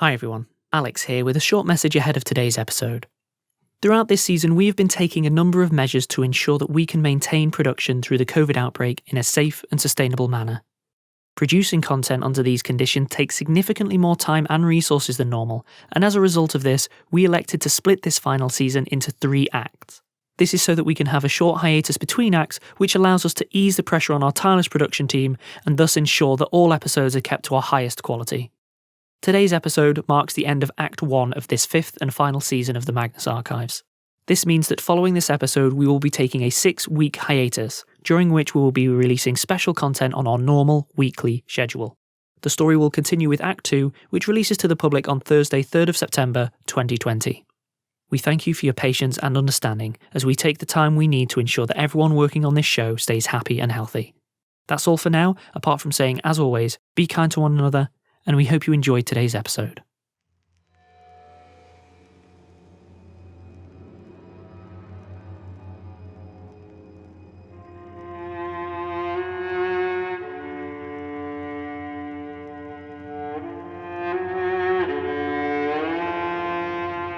Hi everyone, Alex here with a short message ahead of today's episode. Throughout this season, we have been taking a number of measures to ensure that we can maintain production through the COVID outbreak in a safe and sustainable manner. Producing content under these conditions takes significantly more time and resources than normal, and as a result of this, we elected to split this final season into 3 acts. This is so that we can have a short hiatus between acts, which allows us to ease the pressure on our tireless production team and thus ensure that all episodes are kept to our highest quality. Today's episode marks the end of Act 1 of this 5th and final season of the Magnus Archives. This means that following this episode, we will be taking a 6-week hiatus, during which we will be releasing special content on our normal weekly schedule. The story will continue with Act 2, which releases to the public on Thursday, 3rd of September, 2020. We thank you for your patience and understanding as we take the time we need to ensure that everyone working on this show stays happy and healthy. That's all for now, apart from saying, as always, be kind to one another, and we hope you enjoyed today's episode.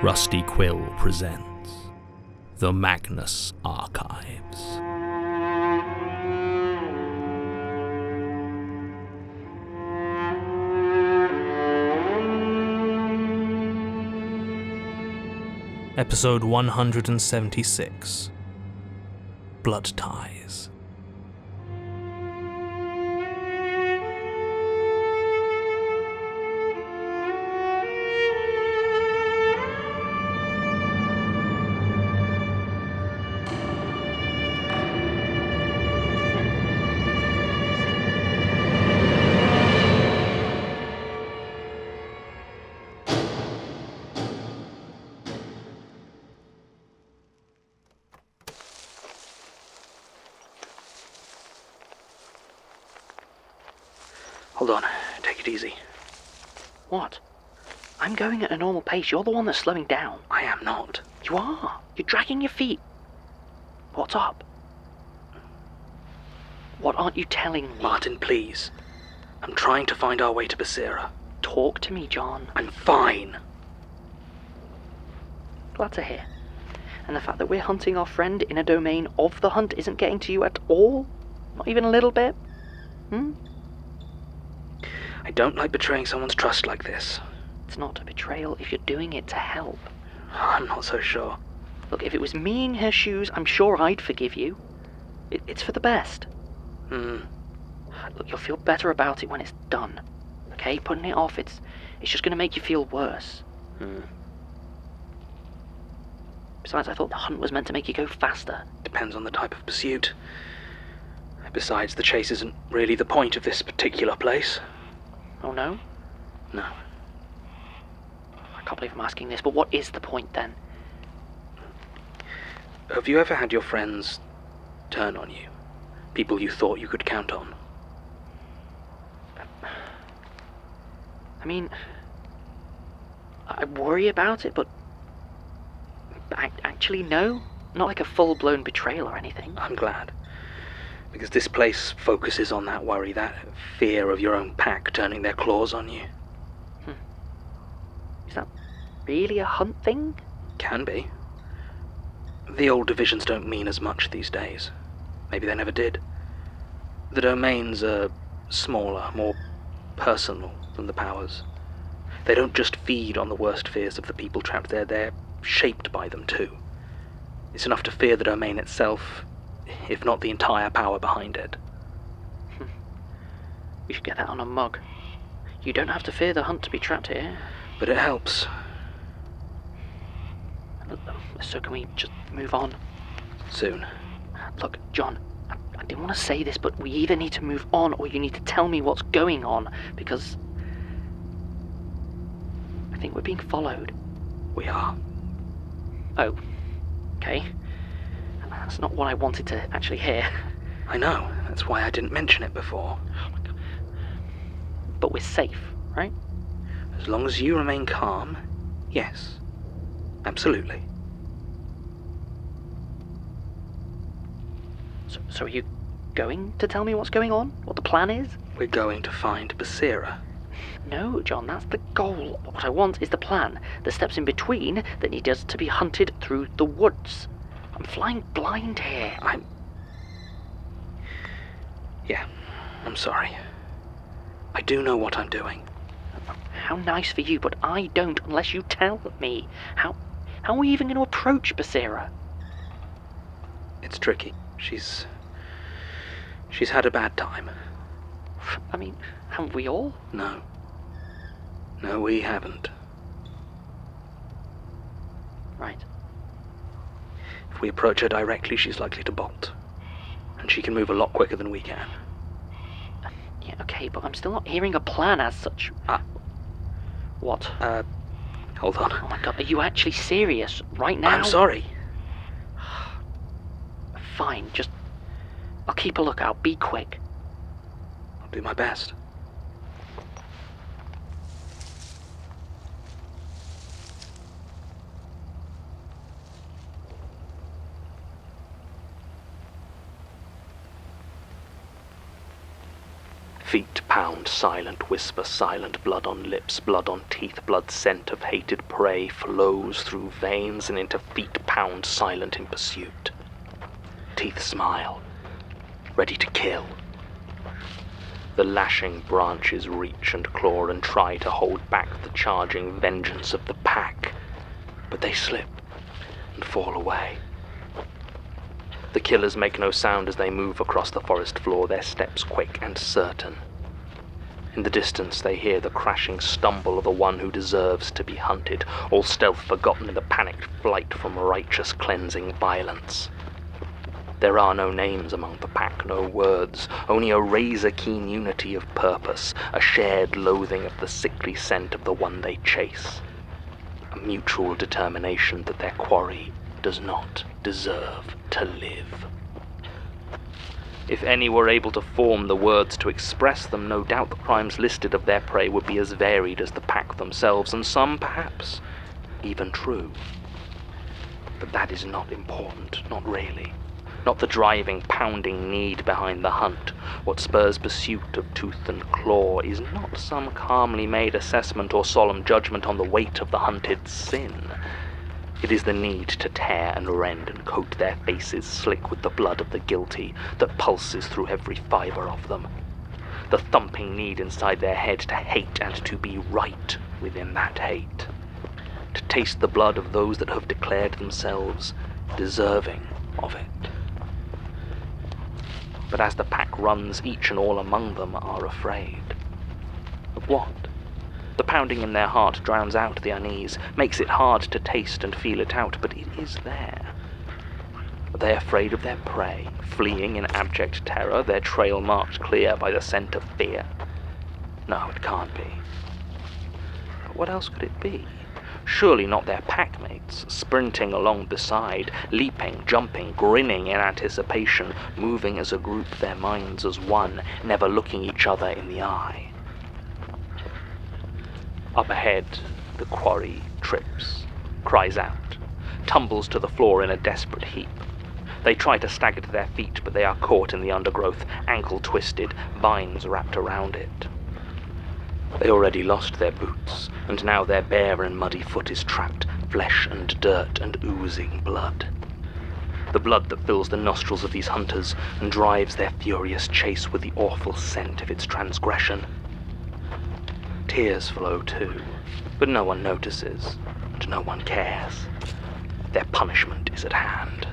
Rusty Quill presents The Magnus Archives. Episode 176, Blood Ties. Hold on, take it easy. What? I'm going at a normal pace. You're the one that's slowing down. I am not. You are. You're dragging your feet. What's up? What aren't you telling me? Martin, please. I'm trying to find our way to Pastore. Talk to me, John. I'm fine. Glad to hear. And the fact that we're hunting our friend in a domain of the hunt isn't getting to you at all? Not even a little bit? I don't like betraying someone's trust like this. It's not a betrayal if you're doing it to help. I'm not so sure. Look, if it was me in her shoes, I'm sure I'd forgive you. It's for the best. Look, you'll feel better about it when it's done. Okay? Putting it off, it's just going to make you feel worse. Besides, I thought the hunt was meant to make you go faster. Depends on the type of pursuit. Besides, the chase isn't really the point of this particular place. Oh, no? No. I can't believe I'm asking this, but what is the point, then? Have you ever had your friends turn on you? People you thought you could count on? I mean, I worry about it, but actually, no. Not like a full-blown betrayal or anything. I'm glad. Because this place focuses on that worry, that fear of your own pack turning their claws on you. Is that really a hunt thing? Can be. The old divisions don't mean as much these days. Maybe they never did. The domains are smaller, more personal than the powers. They don't just feed on the worst fears of the people trapped there, they're shaped by them too. It's enough to fear the domain itself, if not the entire power behind it. We should get that on a mug. You don't have to fear the hunt to be trapped here. But it helps. So can we just move on? Soon. Look, John, I didn't want to say this, but we either need to move on or you need to tell me what's going on, because I think we're being followed. We are. Oh, okay. That's not what I wanted to actually hear. I know, that's why I didn't mention it before. Oh my God. But we're safe, right? As long as you remain calm, yes. Absolutely. So are you going to tell me what's going on? What the plan is? We're going to find Pastore. No, John, that's the goal. What I want is the plan, the steps in between that need us to be hunted through the woods. I'm flying blind here. Yeah, I'm sorry. I do know what I'm doing. How nice for you, but I don't unless you tell me. How are we even going to approach Basira? It's tricky. She's had a bad time. I mean, haven't we all? No. No, we haven't. Right. If we approach her directly, she's likely to bolt. And she can move a lot quicker than we can. Yeah, okay, but I'm still not hearing a plan as such. What? Hold on. Oh my god, are you actually serious right now? I'm sorry. Fine, I'll keep a lookout. Be quick. I'll do my best. Feet pound, silent whisper, silent blood on lips, blood on teeth, blood scent of hated prey flows through veins and into feet pound, silent in pursuit. Teeth smile, ready to kill. The lashing branches reach and claw and try to hold back the charging vengeance of the pack, but they slip and fall away. The killers make no sound as they move across the forest floor, their steps quick and certain. In the distance they hear the crashing stumble of the one who deserves to be hunted, all stealth forgotten in the panicked flight from righteous cleansing violence. There are no names among the pack, no words, only a razor-keen unity of purpose, a shared loathing of the sickly scent of the one they chase, a mutual determination that their quarry does not deserve to live. If any were able to form the words to express them, no doubt the crimes listed of their prey would be as varied as the pack themselves, and some, perhaps, even true. But that is not important, not really. Not the driving, pounding need behind the hunt. What spurs pursuit of tooth and claw is not some calmly made assessment or solemn judgment on the weight of the hunted's sin. It is the need to tear and rend and coat their faces slick with the blood of the guilty that pulses through every fibre of them. The thumping need inside their head to hate and to be right within that hate. To taste the blood of those that have declared themselves deserving of it. But as the pack runs, each and all among them are afraid. Of what? The pounding in their heart drowns out the unease, makes it hard to taste and feel it out, but it is there. Are they afraid of their prey, fleeing in abject terror, their trail marked clear by the scent of fear? No, it can't be. But what else could it be? Surely not their packmates, sprinting along beside, leaping, jumping, grinning in anticipation, moving as a group, their minds as one, never looking each other in the eye. Up ahead, the quarry trips, cries out, tumbles to the floor in a desperate heap. They try to stagger to their feet, but they are caught in the undergrowth, ankle twisted, vines wrapped around it. They already lost their boots, and now their bare and muddy foot is trapped, flesh and dirt and oozing blood. The blood that fills the nostrils of these hunters and drives their furious chase with the awful scent of its transgression. Tears flow too, but no one notices, and no one cares. Their punishment is at hand.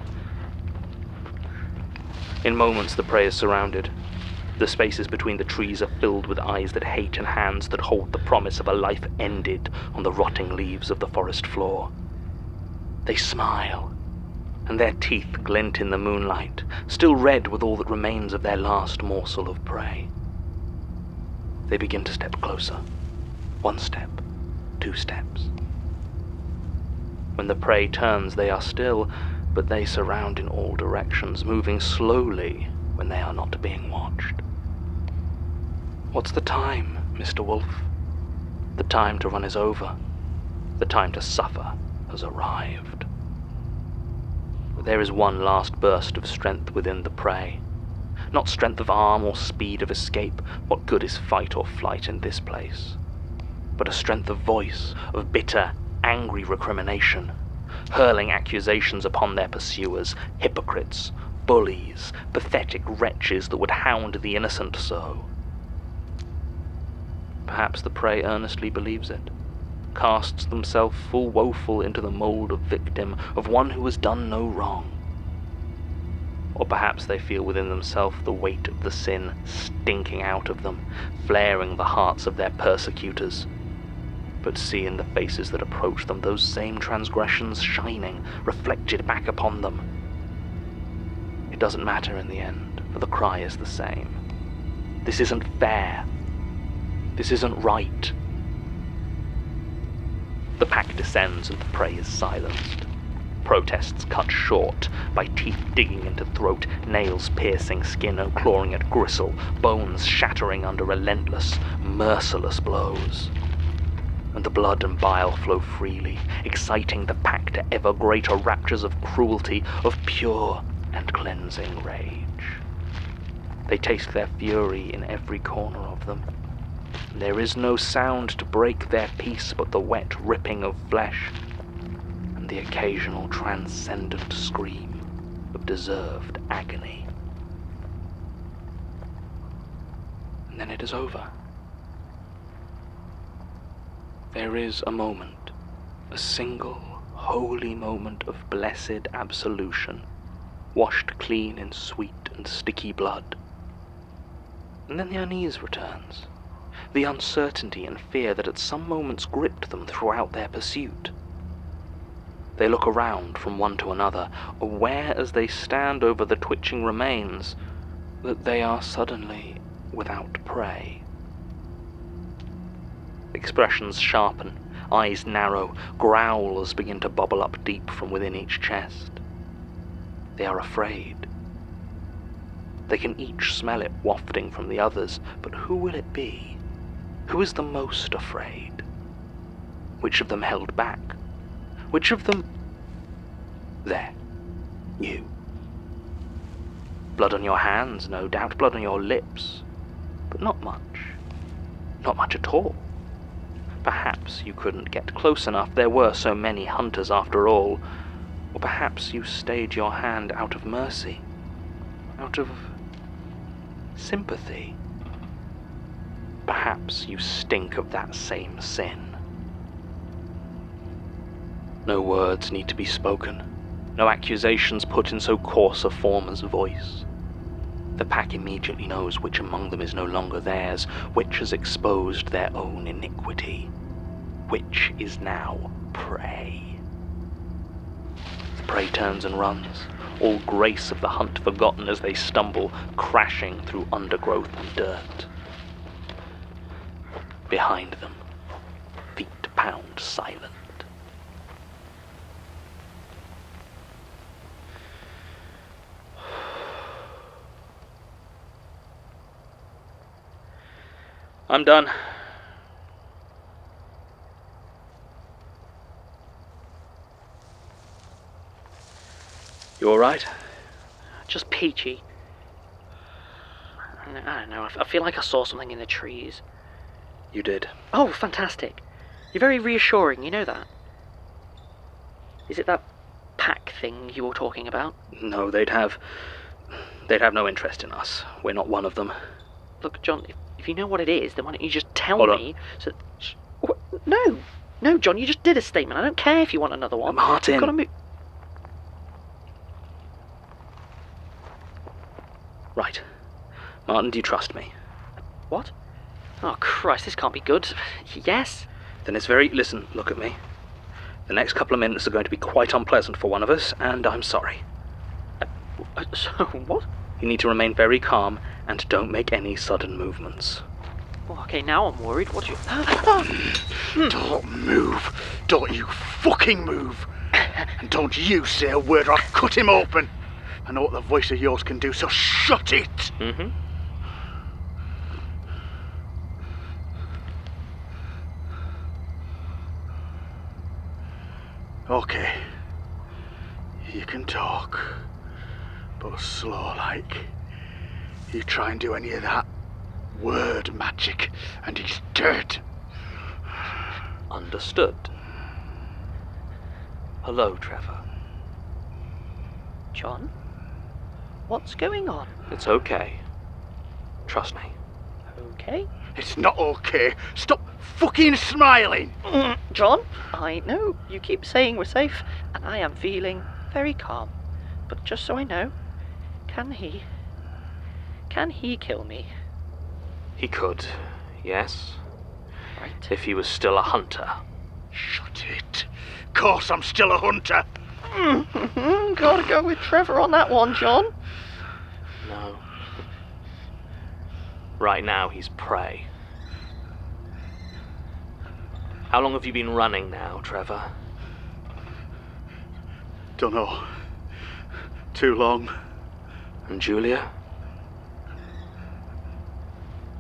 In moments the prey is surrounded. The spaces between the trees are filled with eyes that hate and hands that hold the promise of a life ended on the rotting leaves of the forest floor. They smile, and their teeth glint in the moonlight, still red with all that remains of their last morsel of prey. They begin to step closer. 1 step, 2 steps. When the prey turns, they are still, but they surround in all directions, moving slowly when they are not being watched. What's the time, Mr. Wolf? The time to run is over. The time to suffer has arrived. But there is one last burst of strength within the prey, Not strength of arm or speed of escape, what good is fight or flight in this place? But a strength of voice, of bitter, angry recrimination, hurling accusations upon their pursuers, hypocrites, bullies, pathetic wretches that would hound the innocent so. Perhaps the prey earnestly believes it, casts themselves full woeful into the mould of victim, of one who has done no wrong. Or perhaps they feel within themselves the weight of the sin stinking out of them, flaring the hearts of their persecutors, but see in the faces that approach them those same transgressions shining, reflected back upon them. It doesn't matter in the end, for the cry is the same. This isn't fair. This isn't right. The pack descends and the prey is silenced. Protests cut short by teeth digging into throat, nails piercing skin and clawing at gristle, bones shattering under relentless, merciless blows. And the blood and bile flow freely, exciting the pack to ever greater raptures of cruelty, of pure and cleansing rage. They taste their fury in every corner of them. There is no sound to break their peace but the wet ripping of flesh, and the occasional transcendent scream of deserved agony. And then it is over. There is a moment, a single, holy moment of blessed absolution, washed clean in sweet and sticky blood. And then the unease returns, the uncertainty and fear that at some moments gripped them throughout their pursuit. They look around from one to another, aware as they stand over the twitching remains that they are suddenly without prey. Expressions sharpen, eyes narrow, growls begin to bubble up deep from within each chest. They are afraid. They can each smell it wafting from the others, but who will it be? Who is the most afraid? Which of them held back? Which of them... There. You. Blood on your hands, no doubt, blood on your lips, but not much. Not much at all. Perhaps you couldn't get close enough, there were so many hunters after all. Or perhaps you stayed your hand out of mercy, out of sympathy. Perhaps you stink of that same sin. No words need to be spoken, no accusations put in so coarse a form as voice. The pack immediately knows which among them is no longer theirs, which has exposed their own iniquity, which is now prey. The prey turns and runs, all grace of the hunt forgotten as they stumble, crashing through undergrowth and dirt. Behind them, feet pound silent. I'm done. You alright? Just peachy. I don't know, I feel like I saw something in the trees. You did. Oh, fantastic. You're very reassuring, you know that? Is it that pack thing you were talking about? No, they'd have no interest in us. We're not one of them. Look, John, if you know what it is, then why don't you just tell Hold me? So, no, John, you just did a statement. I don't care if you want another one. Martin. You've got to move. Right. Martin, do you trust me? What? Oh, Christ, this can't be good. Yes? Then it's very... Listen, look at me. The next couple of minutes are going to be quite unpleasant for one of us, and I'm sorry. So, what? You need to remain very calm, and don't make any sudden movements. Oh, okay, now I'm worried. What do you... Don't move. Don't you fucking move. And don't you say a word or I'll cut him open. I know what the voice of yours can do, so shut it. Mm-hmm. Okay. You can talk, but slow like. You try and do any of that word magic, and he's dead. Understood. Hello, Trevor. John? What's going on? It's okay. Trust me. Okay. It's not okay. Stop fucking smiling. John, I know you keep saying we're safe, and I am feeling very calm. But just so I know, can he kill me? He could, yes. Right. If he was still a hunter. Shut it. Of course I'm still a hunter. Gotta go with Trevor on that one, John. No. Right now he's prey. How long have you been running now, Trevor? Dunno. Too long. And Julia?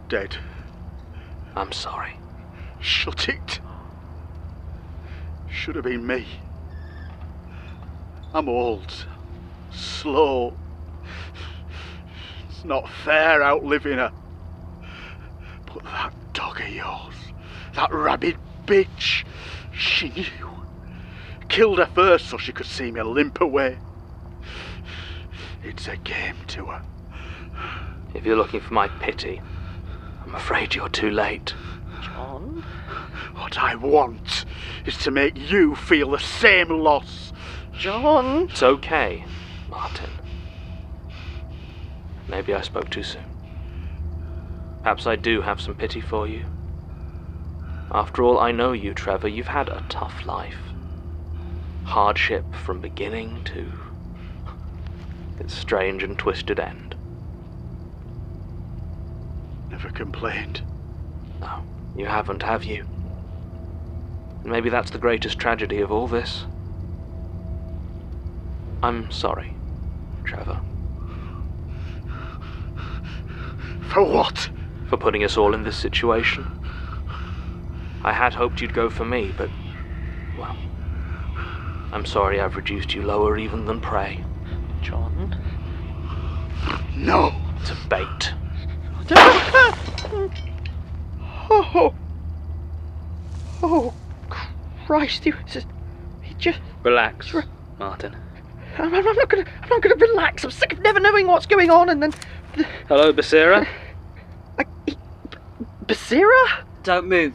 Dead. I'm sorry. Shut it. Should have been me. I'm old. Slow. It's not fair outliving her. But that dog of yours, that rabid bitch, she knew. Killed her first so she could see me limp away. It's a game to her. If you're looking for my pity, I'm afraid you're too late. John? What I want is to make you feel the same loss. John? It's okay, Martin. Maybe I spoke too soon. Perhaps I do have some pity for you. After all, I know you, Trevor. You've had a tough life. Hardship from beginning to its strange and twisted end. Never complained. No, you haven't, have you? And maybe that's the greatest tragedy of all this. I'm sorry, Trevor. For what? For putting us all in this situation. I had hoped you'd go for me, but, well, I'm sorry I've reduced you lower even than prey. John? No. To bait. Oh. Oh, Christ, he just... Relax, Martin. I'm not gonna relax. I'm sick of never knowing what's going on, and then... Hello, Basira? Basira? Don't move,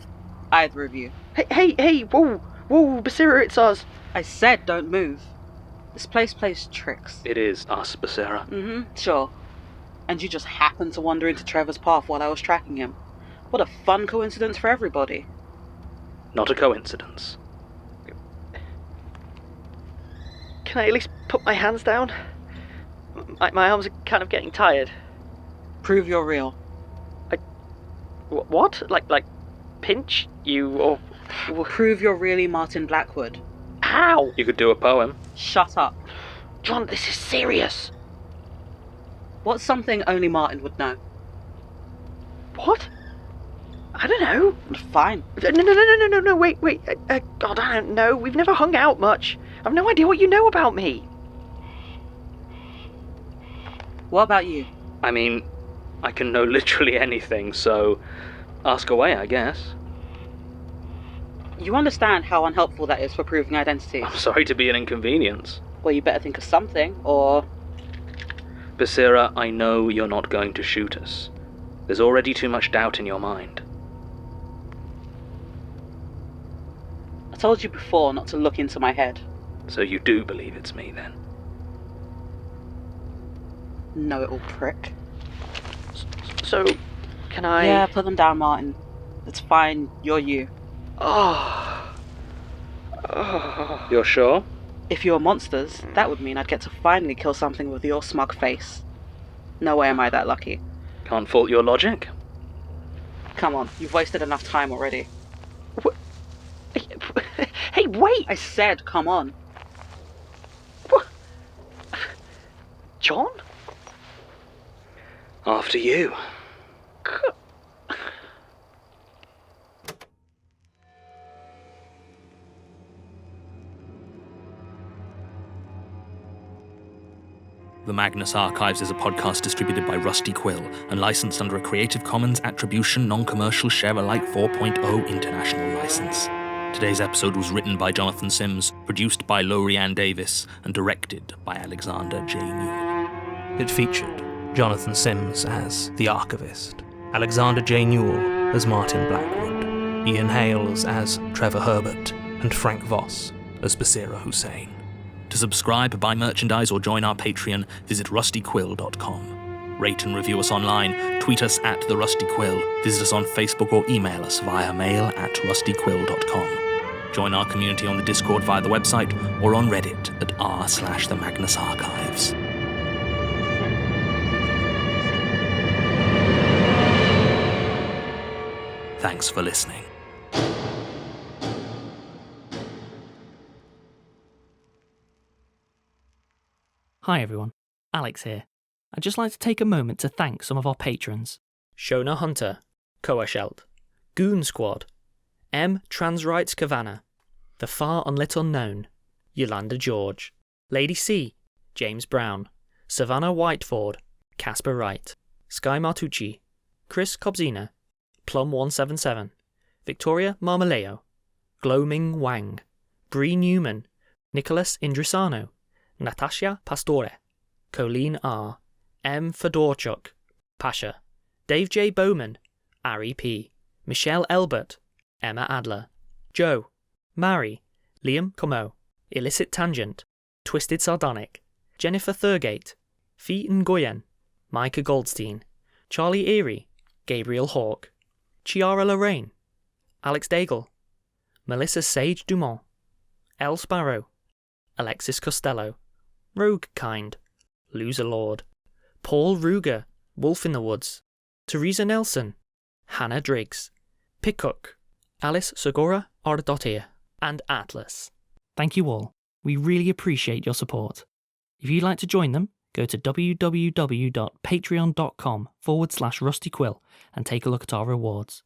either of you. Hey, whoa, Basira, it's us. I said don't move. This place plays tricks. It is us, Basira. Sure. And you just happened to wander into Trevor's path while I was tracking him. What a fun coincidence for everybody. Not a coincidence. Can I at least put my hands down? My arms are kind of getting tired. Prove you're real. What? Like, pinch you, or... Prove you're really Martin Blackwood. How? You could do a poem. Shut up. John, this is serious. What's something only Martin would know? What? I don't know. Fine. No, wait. God, I don't know. We've never hung out much. I've no idea what you know about me. What about you? I mean, I can know literally anything, so ask away, I guess. You understand how unhelpful that is for proving identity. I'm sorry to be an inconvenience. Well, you better think of something, or... Basira, I know you're not going to shoot us. There's already too much doubt in your mind. I told you before not to look into my head. So you do believe it's me, then? Know-it-all prick. So, can I... Yeah, put them down, Martin. It's fine, you're you. Oh. You're sure? If you were monsters, that would mean I'd get to finally kill something with your smug face. No way am I that lucky. Can't fault your logic. Come on, you've wasted enough time already. Hey, wait! I said, come on. What? John? After you. The Magnus Archives is a podcast distributed by Rusty Quill and licensed under a Creative Commons Attribution Non-Commercial Share-alike 4.0 international license. Today's episode was written by Jonathan Sims, produced by Lorianne Davis, and directed by Alexander J. Newell. It featured Jonathan Sims as the Archivist, Alexander J. Newell as Martin Blackwood, Ian Hales as Trevor Herbert, and Frank Voss as Basira Hussein. To subscribe, buy merchandise, or join our Patreon, visit rustyquill.com. Rate and review us online, tweet us at The Rusty Quill, visit us on Facebook, or email us via mail at rustyquill.com. Join our community on the Discord via the website, or on Reddit at r/the Magnus Archives. Thanks for listening. Hi everyone, Alex here. I'd just like to take a moment to thank some of our patrons. Shona Hunter, Koechelt, Goon Squad, M. Transrights Kavanagh, thefarunlitunknown, Yolanda George, Lady C, James Brown, Savannah Whiteford, Casper Wright, Skye Martucci, Chris Kobzina, Plum177, Victoria Marmolejo, Gloaming Wang, Bree Neumann, Nicholas Indrisano, Natassia Pastore, Coline R, M. Fedorchuk, Pasha, Dave J. Bowman, Ari P, Michelle Elbert, Emma Adler, Joe, Mary, Liam Como, Illicit Tangent, Twisted Sardonic, Jennifer Thurgate, Fee Nguyen, Micah Goldstein, Charlie Erie, Gabriel Hawke, Chiara Lorraine, Alex Daigle, Melissa Sage Dumont, Elle Sparrow, Alexis Costello, Rogue Kind, Loser Lord, Paul Ruger, Wolf in the Woods, Teresa Nelson, Hannah Driggs, Pickhook, Alice Segura Ardottir, and Atlas. Thank you all. We really appreciate your support. If you'd like to join them, go to www.patreon.com/rustyquill and take a look at our rewards.